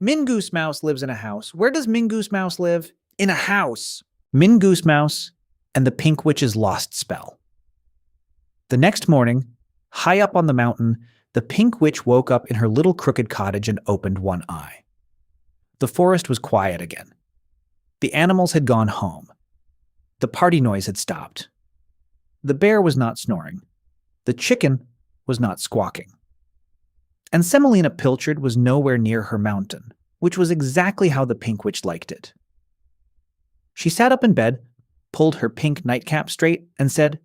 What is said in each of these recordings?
Mingoose Mouse lives in a house. Where does Mingoose Mouse live? In a house. Mingoose Mouse and the Pink Witch's lost spell. The next morning, high up on the mountain, the Pink Witch woke up in her little crooked cottage and opened one eye. The forest was quiet again. The animals had gone home. The party noise had stopped. The bear was not snoring. The chicken was not squawking. And Semolina Pilchard was nowhere near her mountain, which was exactly how the Pink Witch liked it. She sat up in bed, pulled her pink nightcap straight, and said,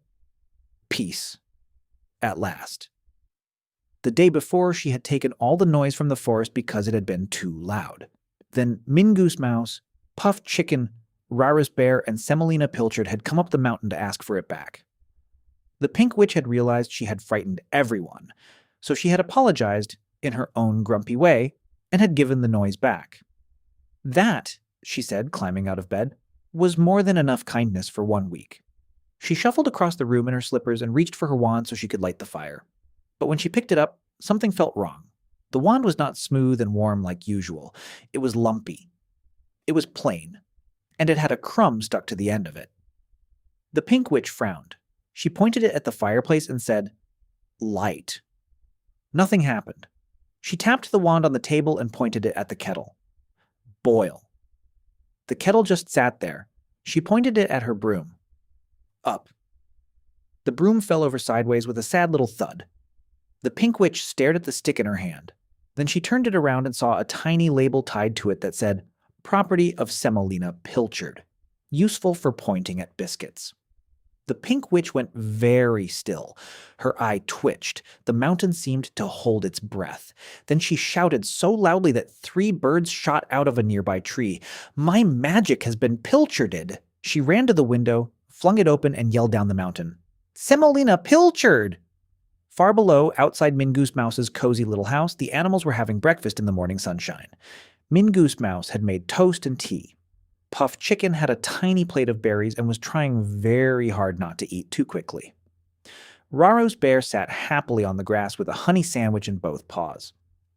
"Peace." At last. The day before, she had taken all the noise from the forest because it had been too loud. Then Mingoose Mouse, Puff Chicken, Raarrous Bear, and Semolina Pilchard had come up the mountain to ask for it back. The Pink Witch had realized she had frightened everyone, so she had apologized in her own grumpy way and had given the noise back. That, she said, climbing out of bed, was more than enough kindness for 1 week. She shuffled across the room in her slippers and reached for her wand so she could light the fire. But when she picked it up, something felt wrong. The wand was not smooth and warm like usual. It was lumpy. It was plain, and it had a crumb stuck to the end of it. The Pink Witch frowned. She pointed it at the fireplace and said, "Light." Nothing happened. She tapped the wand on the table and pointed it at the kettle. "Boil." The kettle just sat there. She pointed it at her broom. "Up." The broom fell over sideways with a sad little thud. The Pink Witch stared at the stick in her hand. Then she turned it around and saw a tiny label tied to it that said, "Property of Semolina Pilchard. Useful for pointing at biscuits." The Pink Witch went very still. Her eye twitched. The mountain seemed to hold its breath. Then she shouted so loudly that 3 birds shot out of a nearby tree. "My magic has been pilcharded!" She ran to the window, flung it open, and yelled down the mountain, "Semolina Pilchard!" Far below, outside Mingoose Mouse's cozy little house, the animals were having breakfast in the morning sunshine. Mingoose Mouse had made toast and tea. Puff Chicken had a tiny plate of berries and was trying very hard not to eat too quickly. Raarrous Bear sat happily on the grass with a honey sandwich in both paws.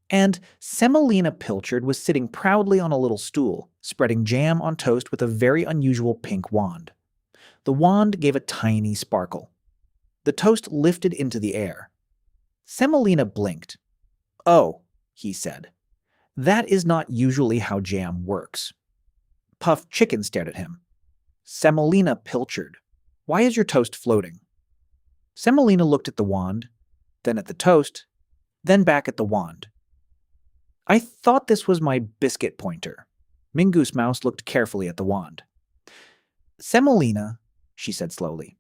And Semolina Pilchard was sitting proudly on a little stool, spreading jam on toast with a very unusual pink wand. The wand gave a tiny sparkle. The toast lifted into the air. Semolina blinked. "Oh," he said. "That is not usually how jam works." Puff Chicken stared at him. "Semolina Pilchard, why is your toast floating?" Semolina looked at the wand, then at the toast, then back at the wand. "I thought this was my biscuit pointer." Mingoose Mouse looked carefully at the wand. "Semolina," she said slowly,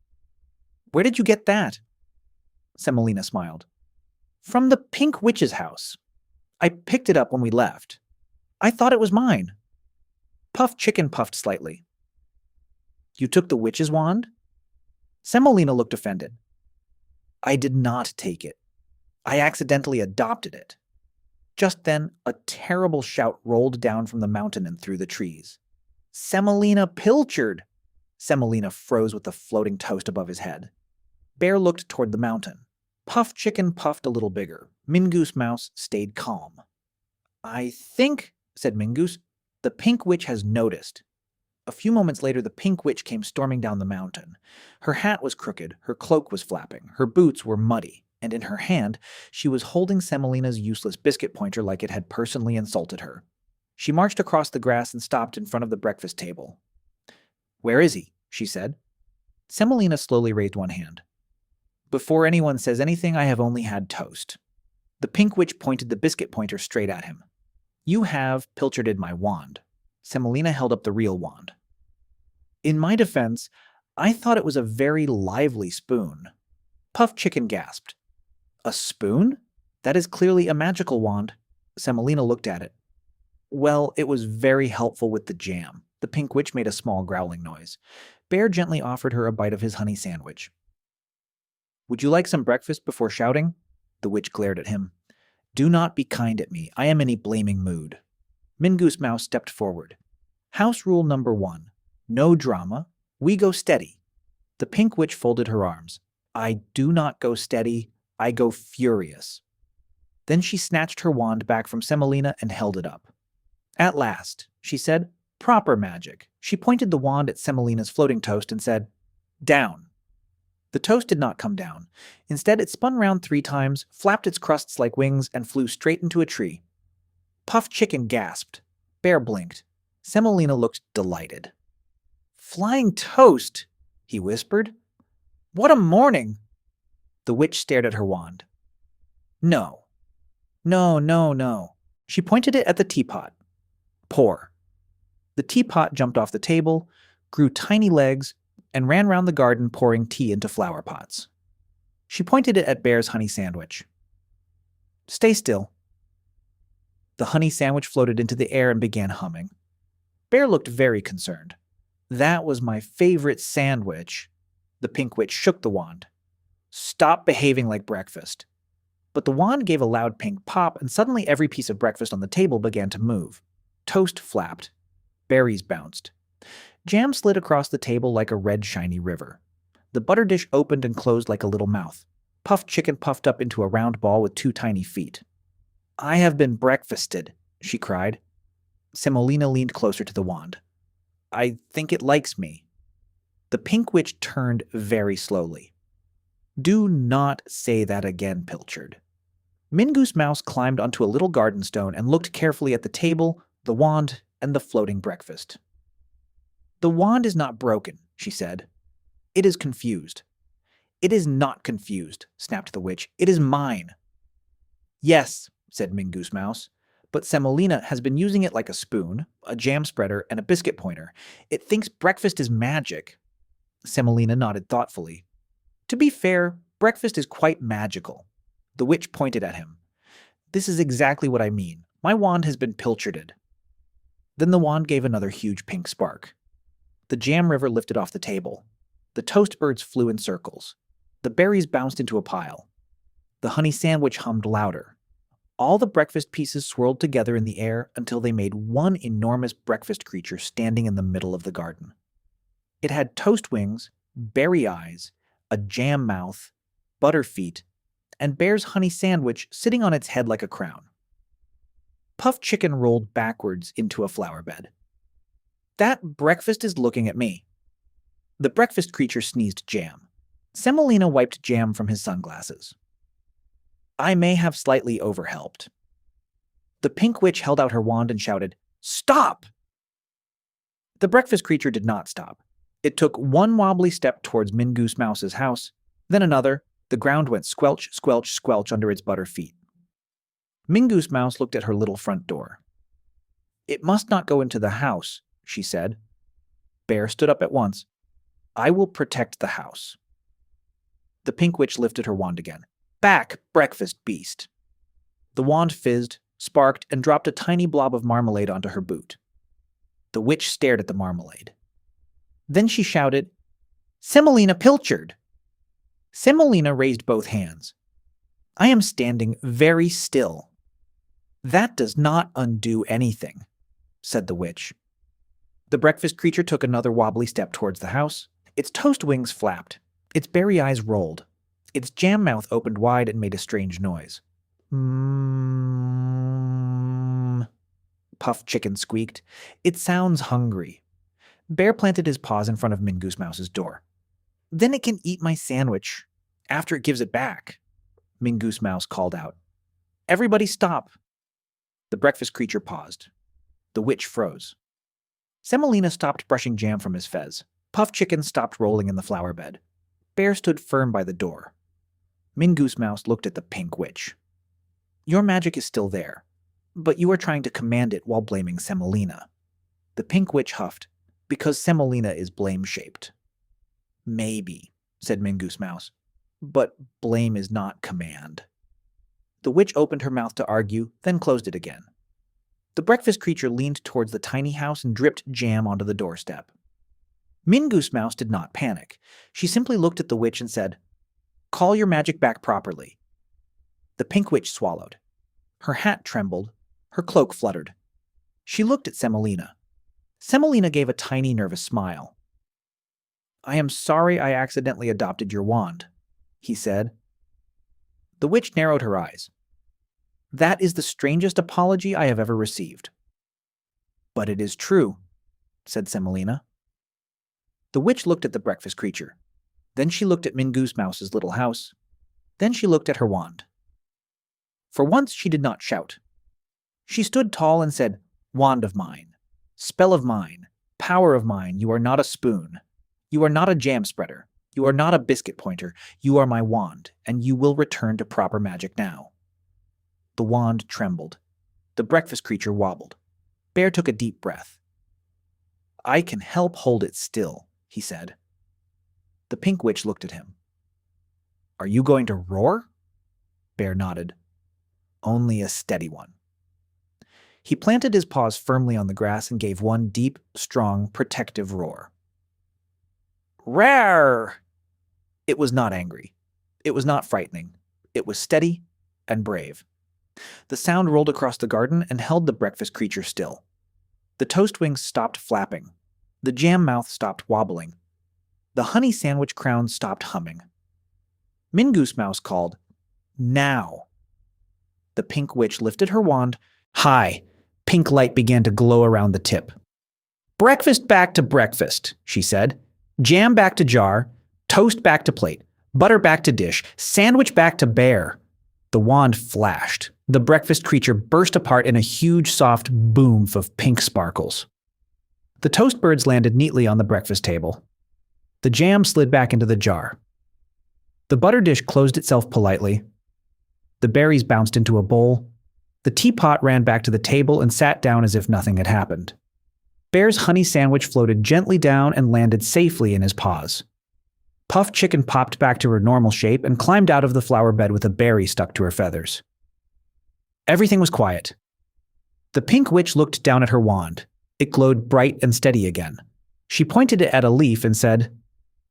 "where did you get that?" Semolina smiled. "From the Pink Witch's house. I picked it up when we left. I thought it was mine." Puff Chicken puffed slightly. "You took the witch's wand?" Semolina looked offended. "I did not take it. I accidentally adopted it." Just then, a terrible shout rolled down from the mountain and through the trees. "Semolina Pilchard!" Semolina froze with the floating toast above his head. Bear looked toward the mountain. Puff Chicken puffed a little bigger. Mingoose Mouse stayed calm. "I think," said Mingoose, "the Pink Witch has noticed." A few moments later, the Pink Witch came storming down the mountain. Her hat was crooked, her cloak was flapping, her boots were muddy, and in her hand, she was holding Semolina's useless biscuit pointer like it had personally insulted her. She marched across the grass and stopped in front of the breakfast table. "Where is he?" she said. Semolina slowly raised one hand. "Before anyone says anything, I have only had toast." The Pink Witch pointed the biscuit pointer straight at him. "You have pilcharded my wand." Semolina held up the real wand. "In my defense, I thought it was a very lively spoon." Puff Chicken gasped. "A spoon? That is clearly a magical wand." Semolina looked at it. "Well, it was very helpful with the jam." The Pink Witch made a small growling noise. Bear gently offered her a bite of his honey sandwich. "Would you like some breakfast before shouting?" The witch glared at him. "Do not be kind at me. I am in a blaming mood." Mingoose Mouse stepped forward. "House rule number 1. No drama. We go steady." The Pink Witch folded her arms. "I do not go steady. I go furious." Then she snatched her wand back from Semolina and held it up. At last, she said, proper magic. She pointed the wand at Semolina's floating toast and said, down. The toast did not come down. Instead, it spun round 3 times, flapped its crusts like wings, and flew straight into a tree. Puff Chicken gasped. Bear blinked. Semolina looked delighted. Flying toast, he whispered. What a morning! The witch stared at her wand. No. No, no, no. She pointed it at the teapot. Pour. The teapot jumped off the table, grew tiny legs, and ran round the garden pouring tea into flower pots. She pointed it at Bear's honey sandwich. Stay still. The honey sandwich floated into the air and began humming. Bear looked very concerned. That was my favorite sandwich. The pink witch shook the wand. Stop behaving like breakfast. But the wand gave a loud pink pop, and suddenly every piece of breakfast on the table began to move. Toast flapped. Berries bounced. Jam slid across the table like a red, shiny river. The butter dish opened and closed like a little mouth. Puffed Chicken puffed up into a round ball with 2 tiny feet. I have been breakfasted, she cried. Semolina leaned closer to the wand. I think it likes me. The pink witch turned very slowly. Do not say that again, Pilchard. Mingoose Mouse climbed onto a little garden stone and looked carefully at the table, the wand, and the floating breakfast. The wand is not broken, she said. It is confused. It is not confused, snapped the witch. It is mine. Yes, said Mingoose Mouse, but Semolina has been using it like a spoon, a jam spreader, and a biscuit pointer. It thinks breakfast is magic. Semolina nodded thoughtfully. To be fair, breakfast is quite magical. The witch pointed at him. This is exactly what I mean. My wand has been pilcharded. Then the wand gave another huge pink spark. The jam river lifted off the table. The toast birds flew in circles. The berries bounced into a pile. The honey sandwich hummed louder. All the breakfast pieces swirled together in the air until they made one enormous breakfast creature standing in the middle of the garden. It had toast wings, berry eyes, a jam mouth, butter feet, and Bear's honey sandwich sitting on its head like a crown. Puff Chicken rolled backwards into a flower bed. That breakfast is looking at me. The breakfast creature sneezed jam. Semolina wiped jam from his sunglasses. I may have slightly overhelped. The pink witch held out her wand and shouted, Stop! The breakfast creature did not stop. It took one wobbly step towards Mingoose Mouse's house, then another. The ground went squelch, squelch, squelch under its butter feet. Mingoose Mouse looked at her little front door. It must not go into the house, she said. Bear stood up at once. I will protect the house. The pink witch lifted her wand again. Back, breakfast beast. The wand fizzed, sparked, and dropped a tiny blob of marmalade onto her boot. The witch stared at the marmalade. Then she shouted, Semolina Pilchard! Semolina raised both hands. I am standing very still. That does not undo anything, said the witch. The breakfast creature took another wobbly step towards the house. Its toast wings flapped. Its berry eyes rolled. Its jam mouth opened wide and made a strange noise. Mmm. Puff Chicken squeaked. It sounds hungry. Bear planted his paws in front of Mingoose Mouse's door. Then it can eat my sandwich after it gives it back, Mingoose Mouse called out. Everybody stop. The breakfast creature paused. The witch froze. Semolina stopped brushing jam from his fez. Puff Chicken stopped rolling in the flower bed. Bear stood firm by the door. Mingoose Mouse looked at the pink witch. Your magic is still there, but you are trying to command it while blaming Semolina. The pink witch huffed, because Semolina is blame-shaped. Maybe, said Mingoose Mouse, but blame is not command. The witch opened her mouth to argue, then closed it again. The breakfast creature leaned towards the tiny house and dripped jam onto the doorstep. Mingoose Mouse did not panic. She simply looked at the witch and said, Call your magic back properly. The pink witch swallowed. Her hat trembled. Her cloak fluttered. She looked at Semolina. Semolina gave a tiny nervous smile. I am sorry I accidentally adopted your wand, he said. The witch narrowed her eyes. That is the strangest apology I have ever received. "But it is true," said Semolina. The witch looked at the breakfast creature. Then she looked at Mingoose Mouse's little house. Then she looked at her wand. For once she did not shout. She stood tall and said, "Wand of mine, spell of mine, power of mine, you are not a spoon. You are not a jam spreader. You are not a biscuit pointer. You are my wand, and you will return to proper magic now." The wand trembled. The breakfast creature wobbled. Bear took a deep breath. "I can help hold it still," he said. The pink witch looked at him. "Are you going to roar?" Bear nodded. "Only a steady one." He planted his paws firmly on the grass and gave one deep, strong, protective roar. Rawr! It was not angry. It was not frightening. It was steady and brave. The sound rolled across the garden and held the breakfast creature still. The toast wings stopped flapping. The jam mouth stopped wobbling. The honey sandwich crown stopped humming. Mingoose Mouse called, "Now!" The pink witch lifted her wand high. Pink light began to glow around the tip. "Breakfast back to breakfast," she said. "Jam back to jar, toast back to plate, butter back to dish, sandwich back to bear." The wand flashed. The breakfast creature burst apart in a huge, soft boom of pink sparkles. The toast birds landed neatly on the breakfast table. The jam slid back into the jar. The butter dish closed itself politely. The berries bounced into a bowl. The teapot ran back to the table and sat down as if nothing had happened. Bear's honey sandwich floated gently down and landed safely in his paws. Puff Chicken popped back to her normal shape and climbed out of the flower bed with a berry stuck to her feathers. Everything was quiet. The pink witch looked down at her wand. It glowed bright and steady again. She pointed it at a leaf and said,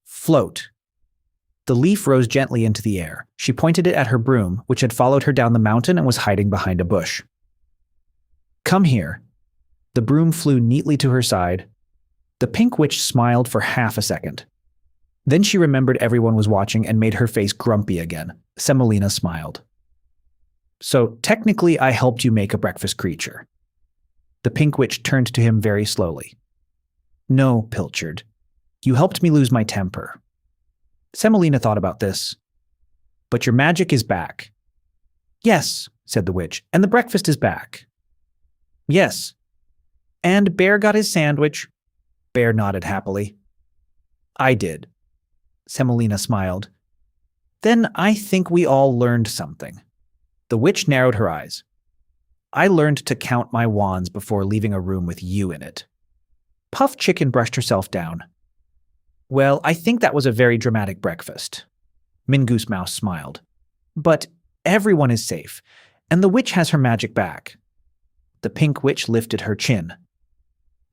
"Float." The leaf rose gently into the air. She pointed it at her broom, which had followed her down the mountain and was hiding behind a bush. "Come here." The broom flew neatly to her side. The pink witch smiled for half a second. Then she remembered everyone was watching and made her face grumpy again. Semolina smiled. "So technically I helped you make a breakfast creature." The pink witch turned to him very slowly. "No, Pilchard. You helped me lose my temper." Semolina thought about this. "But your magic is back." "Yes," said the witch, "and the breakfast is back." "Yes. And Bear got his sandwich." Bear nodded happily. "I did." Semolina smiled. "Then I think we all learned something." The witch narrowed her eyes. "I learned to count my wands before leaving a room with you in it." Puff Chicken brushed herself down. "Well, I think that was a very dramatic breakfast." Mingoose Mouse smiled. "But everyone is safe, and the witch has her magic back." The pink witch lifted her chin.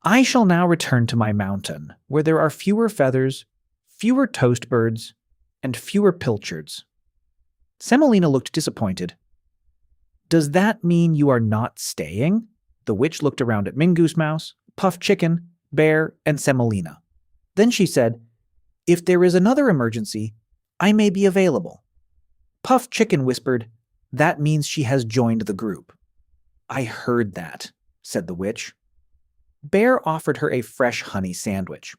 "I shall now return to my mountain, where there are fewer feathers, fewer toast birds, and fewer pilchards." Semolina looked disappointed. "Does that mean you are not staying?" The witch looked around at Mingoose Mouse, Puff Chicken, Bear, and Semolina. Then she said, "If there is another emergency, I may be available." Puff Chicken whispered, "That means she has joined the group." "I heard that," said the witch. Bear offered her a fresh honey sandwich.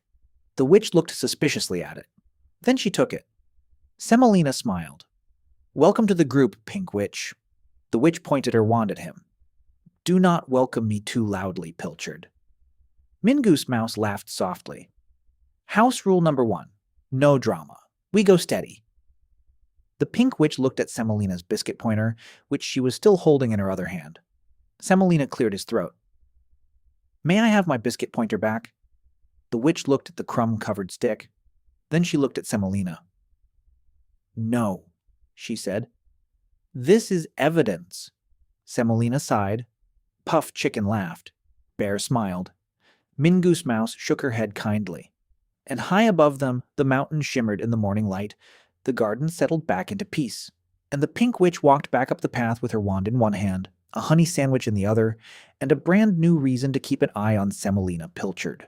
The witch looked suspiciously at it. Then she took it. Semolina smiled. "Welcome to the group, Pink Witch." The witch pointed her wand at him. "Do not welcome me too loudly, Pilchard." Mingoose Mouse laughed softly. "House rule number 1. No drama. We go steady." The pink witch looked at Semolina's biscuit pointer, which she was still holding in her other hand. Semolina cleared his throat. "May I have my biscuit pointer back?" The witch looked at the crumb-covered stick. Then she looked at Semolina. "No," she said. "This is evidence." Semolina sighed. Puff Chicken laughed. Bear smiled. Mingoose Mouse shook her head kindly. And high above them, the mountain shimmered in the morning light. The garden settled back into peace. And the pink witch walked back up the path with her wand in one hand, a honey sandwich in the other, and a brand new reason to keep an eye on Semolina Pilchard.